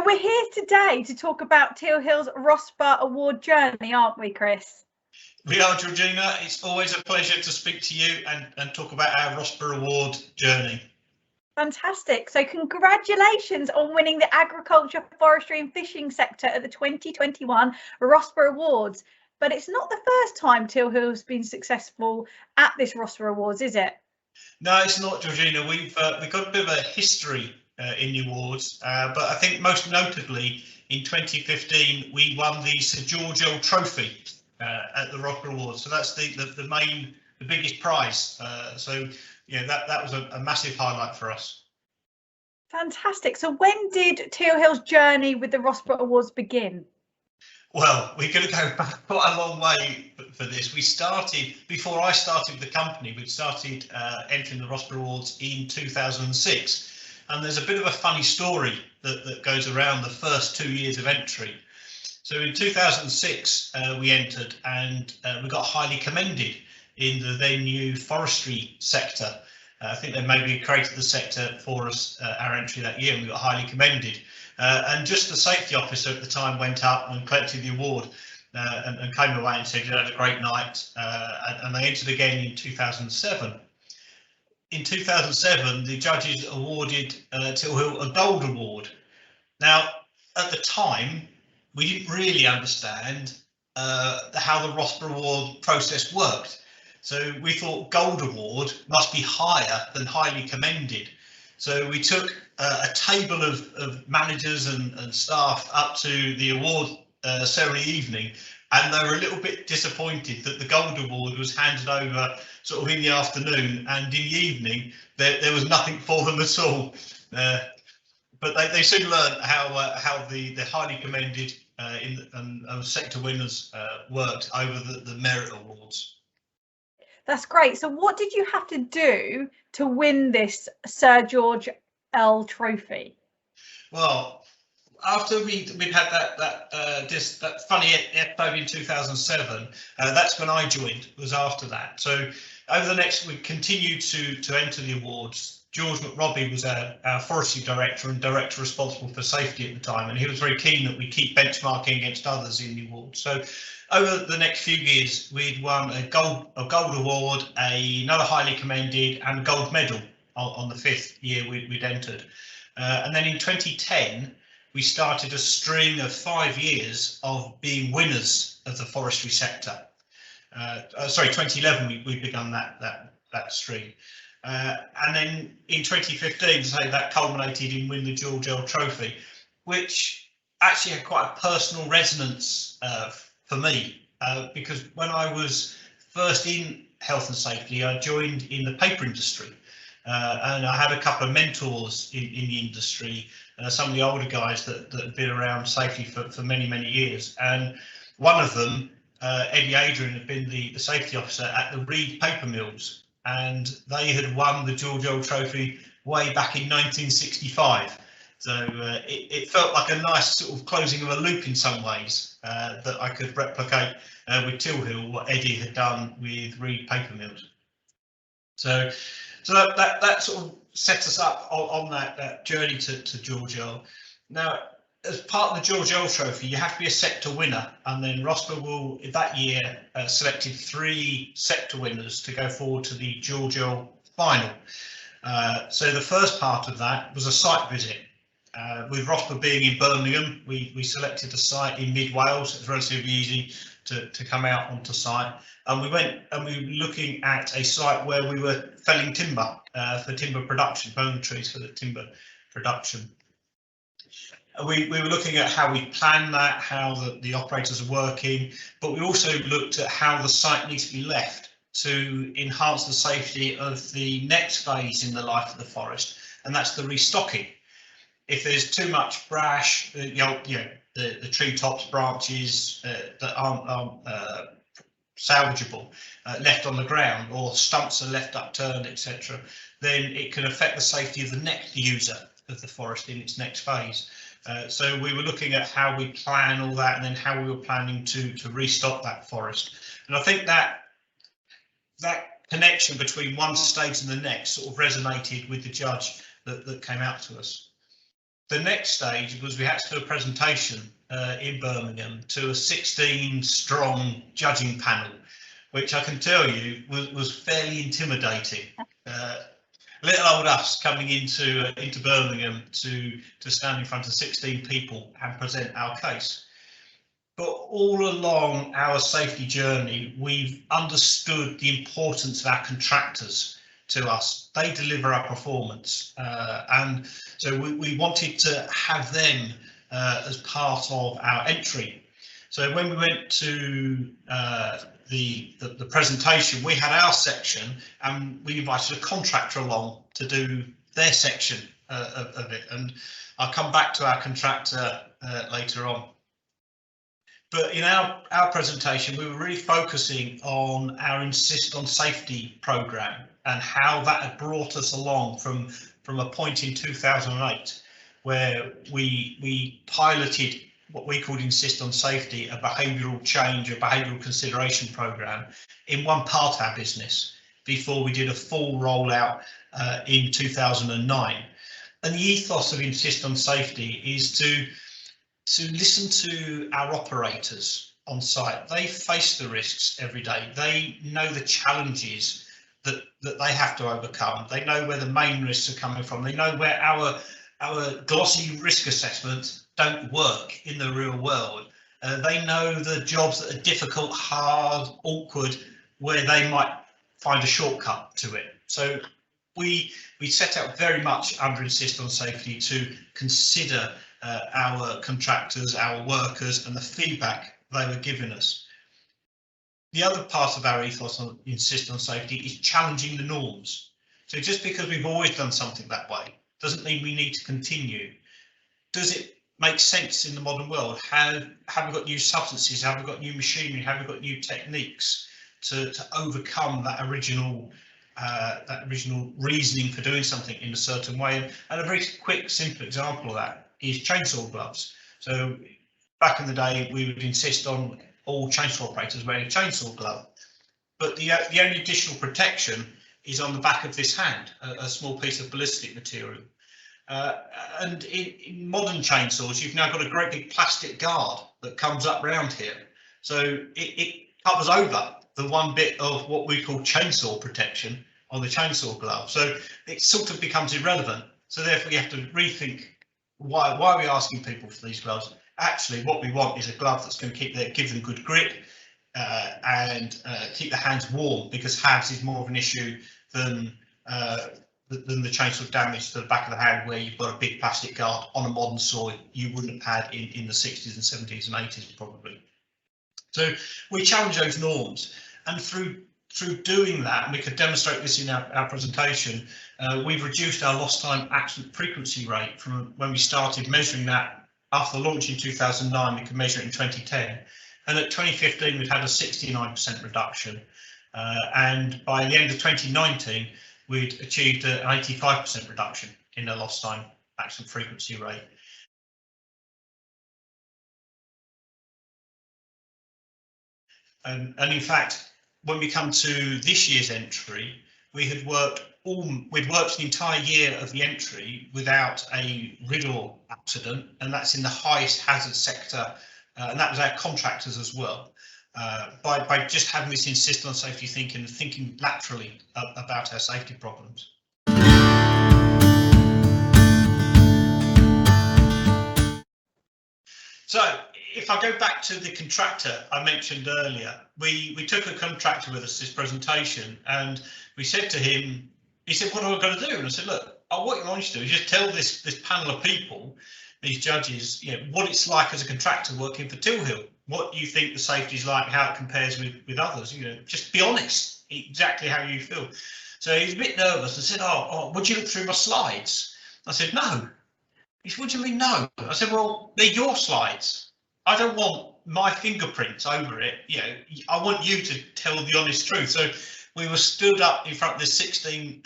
we're here today to talk about Tilhill's RoSPA Award journey, aren't we, Chris? We are, Georgina. It's always a pleasure to speak to you and talk about our RoSPA Award journey. Fantastic. So congratulations on winning the Agriculture, Forestry and Fishing sector at the 2021 RoSPA Awards. But it's not the first time Tilhill's been successful at this RoSPA Awards, is it? No, it's not, Georgina. We've got a bit of a history in the awards, but I think most notably in 2015 we won the Sir George Trophy at the RoSPA Awards. So that's the biggest prize. So yeah, that was a massive highlight for us. Fantastic. So when did Tilhill's journey with the RoSPA Awards begin? Well, we're going to go back quite a long way for this. We started, before I started the company, we started entering the RoSPA Awards in 2006. And there's a bit of a funny story that goes around the first 2 years of entry. So in 2006, we entered and we got highly commended in the then new forestry sector. I think they maybe created the sector for us, our entry that year, and we got highly commended. And just the safety officer at the time went up and collected the award and came away and said, you had a great night. And they entered again in 2007. In 2007, the judges awarded Tilhill a gold award. Now, at the time, we didn't really understand how the RoSPA award process worked. So we thought gold award must be higher than highly commended. So we took a table of managers and staff up to the award ceremony evening, and they were a little bit disappointed that the gold award was handed over sort of in the afternoon, and in the evening there was nothing for them at all. But they soon learned how the highly commended and sector winners worked over the merit awards. That's great. So what did you have to do to win this Sir George L Trophy? Well, after we'd had that funny episode in 2007, that's when I joined, was after that. So over the next, we continued to enter the awards. George McRobbie was our forestry director and director responsible for safety at the time, and he was very keen that we keep benchmarking against others in the award. So over the next few years, we'd won a gold award, another highly commended, and a gold medal on the 5th year we'd entered. And then in 2010, we started a string of 5 years of being winners of the forestry sector. Sorry, 2011 we begun that string. And then in 2015, so that culminated in winning the George L Trophy, which actually had quite a personal resonance for me, because when I was first in health and safety, I joined in the paper industry, and I had a couple of mentors in the industry, some of the older guys that had been around safety for many years, and one of them, Eddie Adrian, had been the safety officer at the Reed paper mills, and they had won the George L Trophy way back in 1965. So it felt like a nice sort of closing of a loop in some ways, that I could replicate with Tilhill what Eddie had done with Reed paper mills. So that sort of set us up on that journey to George L. Now, as part of the George L Trophy, you have to be a sector winner, and then RoSPA will that year selected 3 sector winners to go forward to the George L final. So the first part of that was a site visit. With RoSPA being in Birmingham, we selected a site in mid Wales. It's relatively easy to come out onto site, and we went and we were looking at a site where we were felling timber for timber production, bone trees for the timber production. We were looking at how we plan that, how the operators are working, but we also looked at how the site needs to be left to enhance the safety of the next phase in the life of the forest, and that's the restocking. If there's too much brash, the tree tops, branches that aren't salvageable left on the ground, or stumps are left upturned, etc., then it can affect the safety of the next user of the forest in its next phase. So we were looking at how we plan all that, and then how we were planning to restock that forest. And I think that connection between one stage and the next sort of resonated with the judge that came out to us. The next stage was we had to do a presentation in Birmingham to a 16-strong judging panel, which I can tell you was fairly intimidating. Little old us coming into Birmingham to stand in front of 16 people and present our case. But all along our safety journey, we've understood the importance of our contractors to us. They deliver our performance, and so we wanted to have them as part of our entry. So when we went to the presentation, we had our section and we invited a contractor along to do their section of it, and I'll come back to our contractor later on. But in our presentation, we were really focusing on our Insist on Safety programme and how that had brought us along from a point in 2008 where we piloted what we called Insist on Safety, a behavioural change, a behavioural consideration programme in one part of our business before we did a full rollout in 2009. And the ethos of Insist on Safety is to listen to our operators on site. They face the risks every day. They know the challenges that they have to overcome. They know where the main risks are coming from. They know where our glossy risk assessments don't work in the real world. They know the jobs that are difficult, hard, awkward, where they might find a shortcut to it. So we set out very much under Insist on Safety to consider our contractors, our workers, and the feedback they were giving us. The other part of our ethos on Insist on Safety is challenging the norms. So just because we've always done something that way doesn't mean we need to continue. Does it make sense in the modern world? Have we got new substances? Have we got new machinery? Have we got new techniques to overcome that original reasoning for doing something in a certain way? And a very quick, simple example of that is chainsaw gloves. So back in the day, we would insist on all chainsaw operators wearing a chainsaw glove, but the only additional protection is on the back of this hand, a small piece of ballistic material. And in modern chainsaws, you've now got a great big plastic guard that comes up round here. So it covers over the one bit of what we call chainsaw protection on the chainsaw glove. So it sort of becomes irrelevant. So therefore you have to rethink why are we asking people for these gloves? Actually, what we want is a glove that's going to give them good grip and keep the hands warm, because HAVS is more of an issue than the chainsaw damage to the back of the hand, where you've got a big plastic guard on a modern saw you wouldn't have had in the 60s and 70s and 80s probably. So we challenge those norms, and through doing that, and we could demonstrate this in our presentation, we've reduced our lost time accident frequency rate from when we started measuring that after launch in 2009. We could measure it in 2010, and at 2015 we'd had a 69% reduction, and by the end of 2019 we'd achieved an 85% reduction in the lost time accident frequency rate. And in fact, when we come to this year's entry, we'd worked an entire year of the entry without a riddle accident, and that's in the highest hazard sector, and that was our contractors as well, by just having this Insist on Safety thinking and thinking laterally about our safety problems. So if I go back to the contractor I mentioned earlier, we took a contractor with us this presentation, and we said to him, he said, what am I going to do? And I said, look, what you want to do is just tell this panel of people, these judges, what it's like as a contractor working for Tilhill, what you think the safety is like, how it compares with others, just be honest, exactly how you feel. So he was a bit nervous and said, oh, would you look through my slides? I said, no. He said, what do you mean no? I said, well, they're your slides. I don't want my fingerprints over it. I want you to tell the honest truth. So we were stood up in front of the 16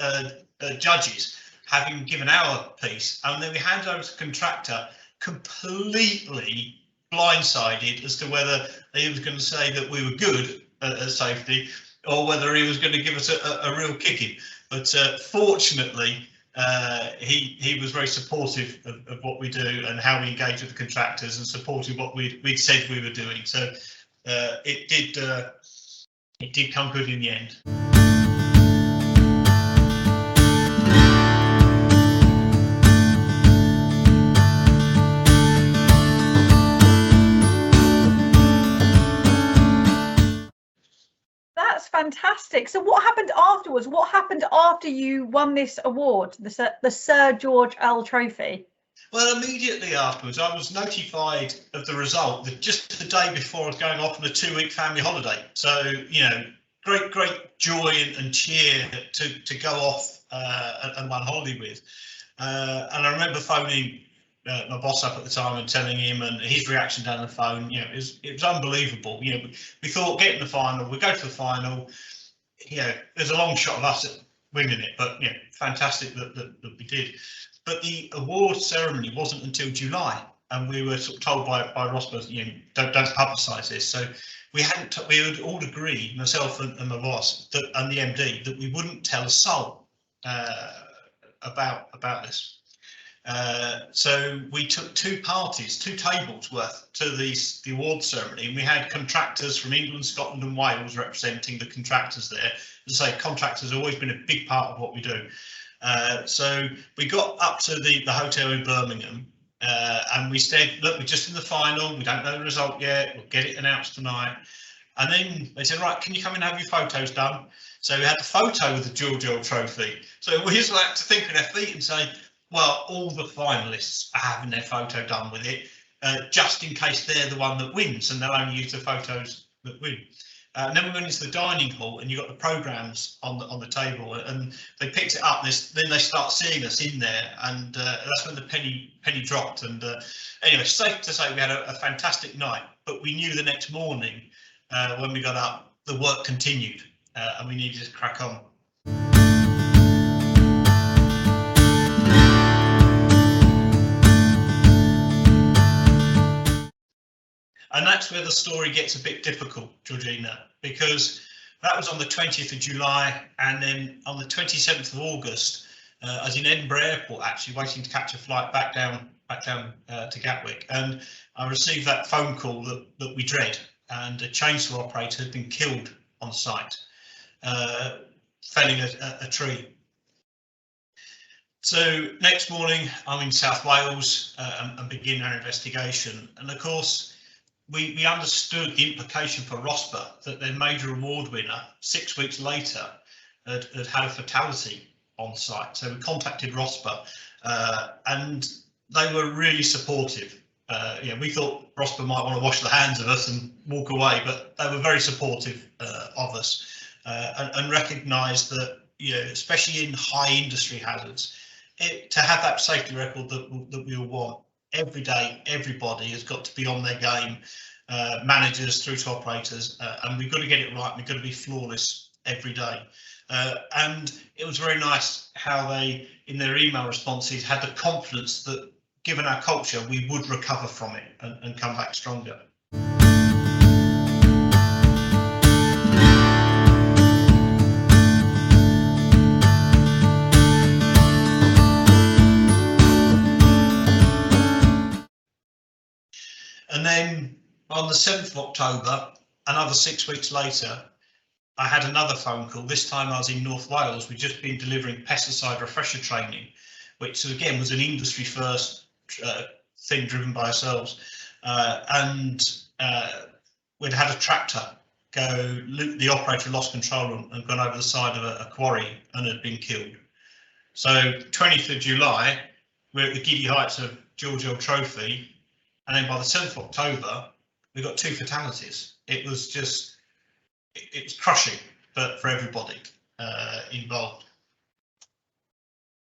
judges, having given our piece, and then we handed over to the contractor, completely blindsided as to whether he was going to say that we were good at safety or whether he was going to give us a real kicking. But fortunately, he was very supportive of what we do and how we engage with the contractors, and supported what we'd said we were doing. So it did come good in the end. That's fantastic. So what happened afterwards? What happened after you won this award, the Sir George L Trophy? Well, immediately afterwards, I was notified of the result just the day before I was going off on a 2-week family holiday. So, you know, great joy and cheer to go off and on holiday with. And I remember phoning my boss up at the time and telling him, and his reaction down the phone, you know, it was unbelievable. You know, we thought getting the final, we go to the final, you know, there's a long shot of us at winning it, but you know, fantastic that we did. But the award ceremony wasn't until July, and we were sort of told by RoSPA, you know, don't publicise this. So we had all agreed, myself and my boss and the MD, that we wouldn't tell a soul about this. So we took two tables worth to the award ceremony, and we had contractors from England, Scotland and Wales representing the contractors there. As I say, contractors have always been a big part of what we do. So we got up to the hotel in Birmingham, and we said, look, we're just in the final, we don't know the result yet, we'll get it announced tonight. And then they said, right, can you come and have your photos done? So we had the photo with the George L Trophy. So we just like to think on our feet and say, well, all the finalists are having their photo done with it, just in case they're the one that wins, and they'll only use the photos that win. And then we went into the dining hall, and you got the programmes on the table, and they picked it up. Then they start seeing us in there, and that's when the penny dropped. And anyway, safe to say we had a fantastic night. But we knew the next morning when we got up, the work continued, and we needed to crack on. And that's where the story gets a bit difficult, Georgina, because that was on the 20th of July, and then on the 27th of August, I was in Edinburgh Airport, actually waiting to catch a flight back down to Gatwick, and I received that phone call that we dread, and a chainsaw operator had been killed on site, felling a tree. So next morning, I'm in South Wales and begin our investigation, and of course, we understood the implication for RoSPA that their major award winner 6 weeks later had a fatality on site. So we contacted RoSPA and they were really supportive. Yeah, we thought RoSPA might want to wash their hands of us and walk away, but they were very supportive of us and recognised that, you know, especially in high industry hazards, to have that safety record that we all want. Every day, everybody has got to be on their game, managers through to operators, and we've got to get it right. We've got to be flawless every day. And it was very nice how they, in their email responses, had the confidence that, given our culture, we would recover from it and come back stronger. And then on the 7th of October, another 6 weeks later, I had another phone call. This time I was in North Wales. We'd just been delivering pesticide refresher training, which again was an industry first thing driven by ourselves. And we'd had a tractor go, the operator lost control and gone over the side of a quarry and had been killed. So 20th of July, we're at the giddy heights of George L Trophy. And then by the 7th of October, we got 2 fatalities. It was just, it was crushing for everybody involved.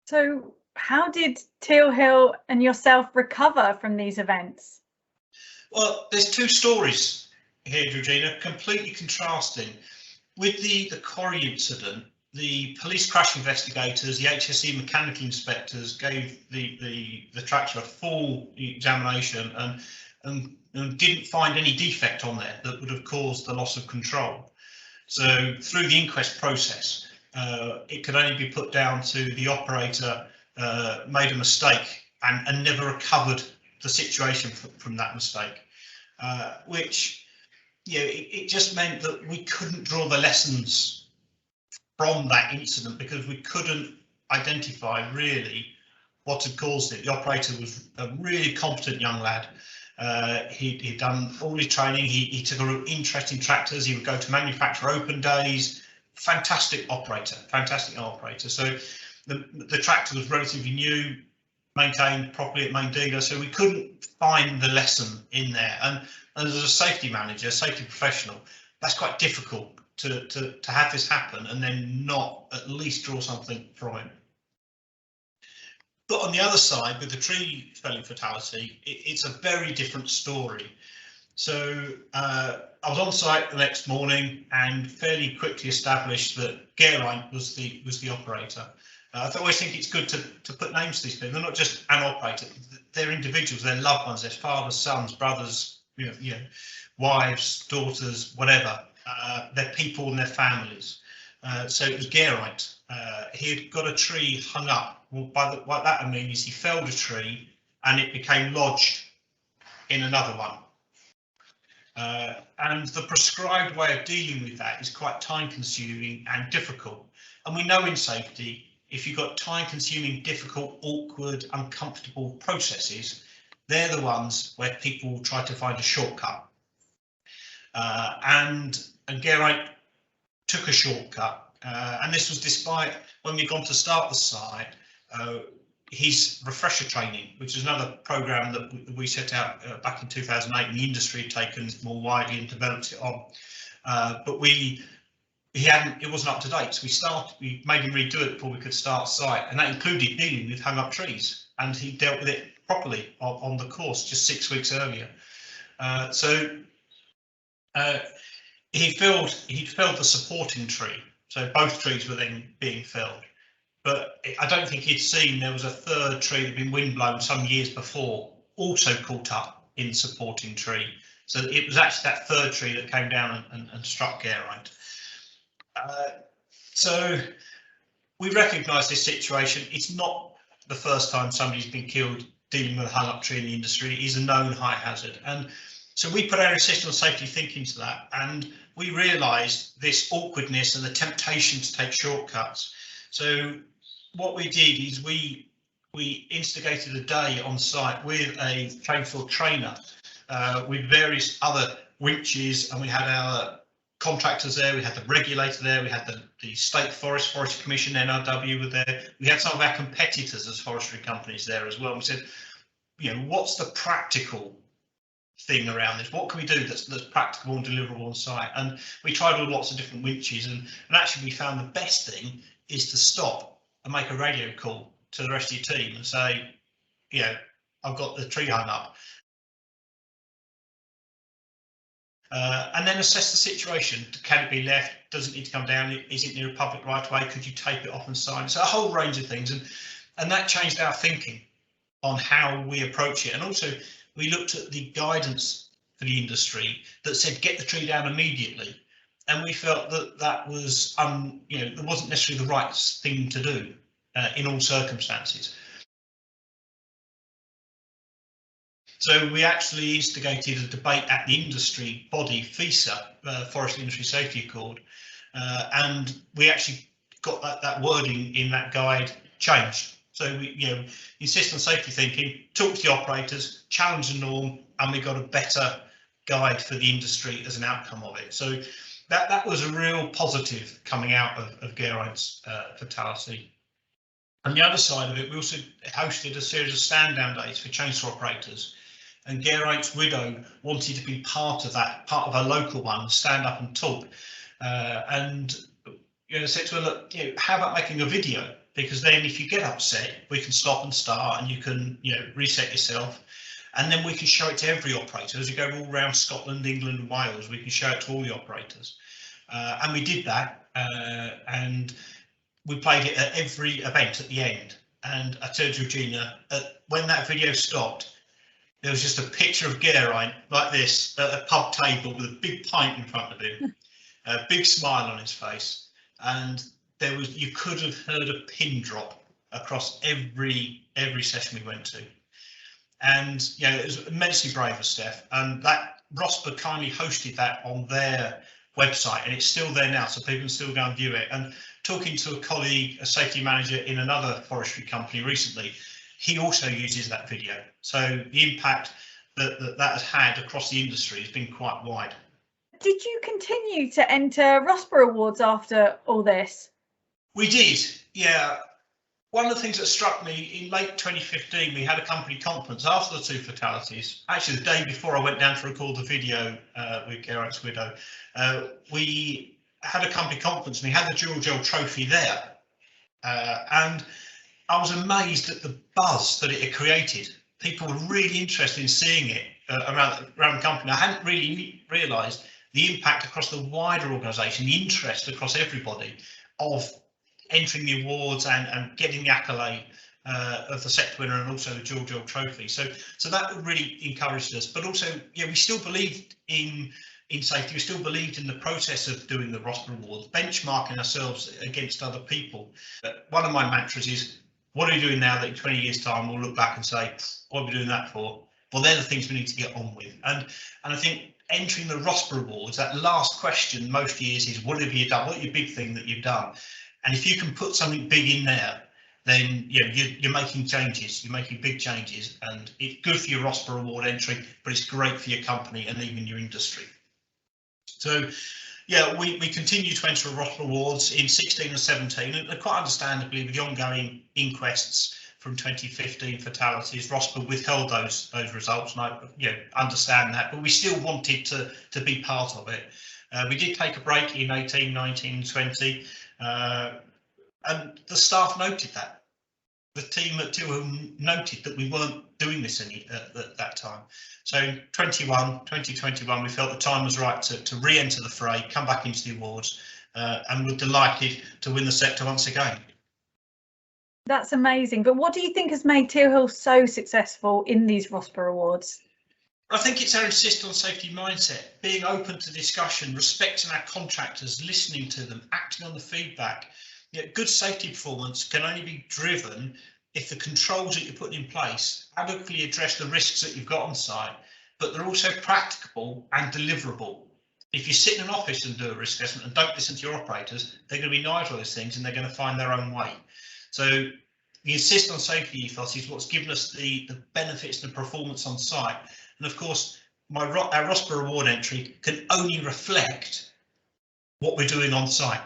So how did Tilhill and yourself recover from these events? Well, there's 2 stories here, Georgina, completely contrasting. With the quarry incident, the police crash investigators, the HSE mechanical inspectors gave the tractor a full examination and didn't find any defect on there that would have caused the loss of control. So through the inquest process, it could only be put down to the operator made a mistake and never recovered the situation from that mistake, which, you know, it just meant that we couldn't draw the lessons from that incident because we couldn't identify really what had caused it. The operator was a really competent young lad. He'd done all his training. He took a real interest in tractors. He would go to manufacturer open days. Fantastic operator. So the tractor was relatively new, maintained properly at main dealer. So we couldn't find the lesson in there. And as a safety manager, safety professional, that's quite difficult to have this happen and then not at least draw something from it. But on the other side, with the tree felling fatality, it's a very different story. So I was on site the next morning and fairly quickly established that Geraint was the operator. I always think it's good to put names to these people. They're not just an operator; they're individuals, they're loved ones, their fathers, sons, brothers, you know, wives, daughters, whatever. They're people and their families. So it was Geraint. He had got a tree hung up. Well, what that would mean is he felled a tree and it became lodged in another one. And the prescribed way of dealing with that is quite time consuming and difficult. And we know in safety, if you've got time consuming, difficult, awkward, uncomfortable processes, they're the ones where people try to find a shortcut. And Geraint took a shortcut. And this was despite when we'd gone to start the site, his refresher training, which is another program that we set out back in 2008, and the industry had taken more widely and developed it on. But it wasn't up to date, so we made him redo it before we could start site, and that included dealing with hung up trees, and he dealt with it properly on the course just 6 weeks earlier. He felled the supporting tree, so both trees were then being felled. But I don't think he'd seen there was a third tree that had been windblown some years before, also caught up in the supporting tree. So it was actually that third tree that came down and struck Geraint. So we recognise this situation. It's not the first time somebody's been killed dealing with a hung up tree in the industry. It is a known high hazard. And so we put our assistant safety thinking to that, and we realised this awkwardness and the temptation to take shortcuts. So what we did is we instigated a day on site with a chainsaw trainer with various other winches, and we had our contractors there, we had the regulator there, we had the State Forestry Commission, NRW were there, we had some of our competitors as forestry companies there as well. We said, you know, what's the practical thing around this? What can we do that's practical and deliverable on site? And we tried all lots of different winches, and actually we found the best thing is to stop and make a radio call to the rest of your team and say, you know, I've got the tree hung up. And then assess the situation. Can it be left? Does it need to come down? Is it near a public right of way? Could you tape it off and sign? So a whole range of things. And that changed our thinking on how we approach it. And also we looked at the guidance for the industry that said get the tree down immediately. And we felt that was, you know, that wasn't necessarily the right thing to do in all circumstances. So we actually instigated a debate at the industry body, FISA, Forestry Industry Safety Accord, and we actually got that wording in that guide changed. So we, you know, insist on safety thinking, talk to the operators, challenge the norm, and we got a better guide for the industry as an outcome of it. So that was a real positive coming out of Geraint's fatality. On the other side of it, we also hosted a series of stand-down days for chainsaw operators, and Geraint's widow wanted to be part of that, part of a local one, stand up and talk. And you know, said to her, look, you know, how about making a video? Because then if you get upset, we can stop and start, and you can, you know, reset yourself. And then we can show it to every operator. As we go all around Scotland, England and Wales, we can show it to all the operators. And we did that, and we played it at every event at the end. And I told Georgina, when that video stopped, there was just a picture of Geraint like this at a pub table with a big pint in front of him, a big smile on his face. And you could have heard a pin drop across every session we went to. And it was immensely brave of Steph, and that RoSPA kindly hosted that on their website, and it's still there now, so people can still go and view it. And talking to a colleague, a safety manager in another forestry company recently, he also uses that video. So the impact that has had across the industry has been quite wide. Did you continue to enter RoSPA Awards after all this? We did, yeah. One of the things that struck me in late 2015, we had a company conference after the 2 fatalities. Actually, the day before I went down to record the video with Garrett's widow, we had a company conference and we had the Georgina trophy there. And I was amazed at the buzz that it had created. People were really interested in seeing it around the company. I hadn't really realised the impact across the wider organisation, the interest across everybody of entering the awards and getting the accolade of the sector winner and also the Georgina trophy. So that really encouraged us. But also, we still believed in safety. We still believed in the process of doing the RoSPA Awards, benchmarking ourselves against other people. One of my mantras is, what are we doing now that in 20 years' time we'll look back and say, what are we doing that for? Well, they're the things we need to get on with. And I think entering the RoSPA Awards, that last question most years is, what have you done? What are your big thing that you've done? And if you can put something big in there, then you're making changes, you're making big changes, and it's good for your RoSPA Award entry, but it's great for your company and even your industry. So we continue to enter RoSPA Awards in 16 and 17, and quite understandably with the ongoing inquests from 2015 fatalities, RoSPA withheld those results, and I understand that, but we still wanted to be part of it. We did take a break in 18, 19, 20. And the staff noted that. The team at Tilhill noted that we weren't doing this at that time. So in 2021, we felt the time was right to re-enter the fray, come back into the awards, and we're delighted to win the sector once again. That's amazing. But what do you think has made Tilhill so successful in these RoSPA Awards? I think it's our insist on safety mindset, being open to discussion, respecting our contractors, listening to them, acting on the feedback. Good safety performance can only be driven if the controls that you're putting in place adequately address the risks that you've got on site, but they're also practicable and deliverable. If you sit in an office and do a risk assessment and don't listen to your operators, they're going to be neither of those things and they're going to find their own way. So the insist on safety ethos is what's given us the benefits and the performance on site. And of course, our RoSPA Award entry can only reflect what we're doing on site.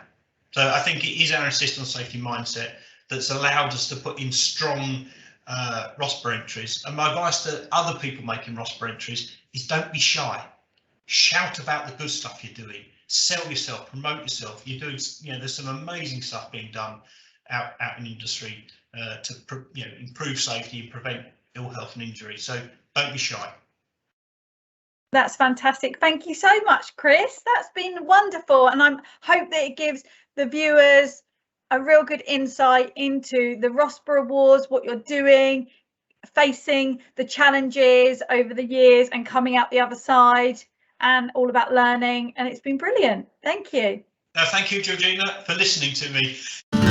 So I think it is our insist on safety mindset that's allowed us to put in strong RoSPA entries. And my advice to other people making RoSPA entries is don't be shy. Shout about the good stuff you're doing. Sell yourself, promote yourself. You're doing, there's some amazing stuff being done out in the industry to improve safety and prevent ill health and injury. So don't be shy. That's fantastic. Thank you so much, Chris. That's been wonderful. And I hope that it gives the viewers a real good insight into the RoSPA Awards, what you're doing, facing the challenges over the years and coming out the other side, and all about learning. And it's been brilliant. Thank you. Thank you, Georgina, for listening to me.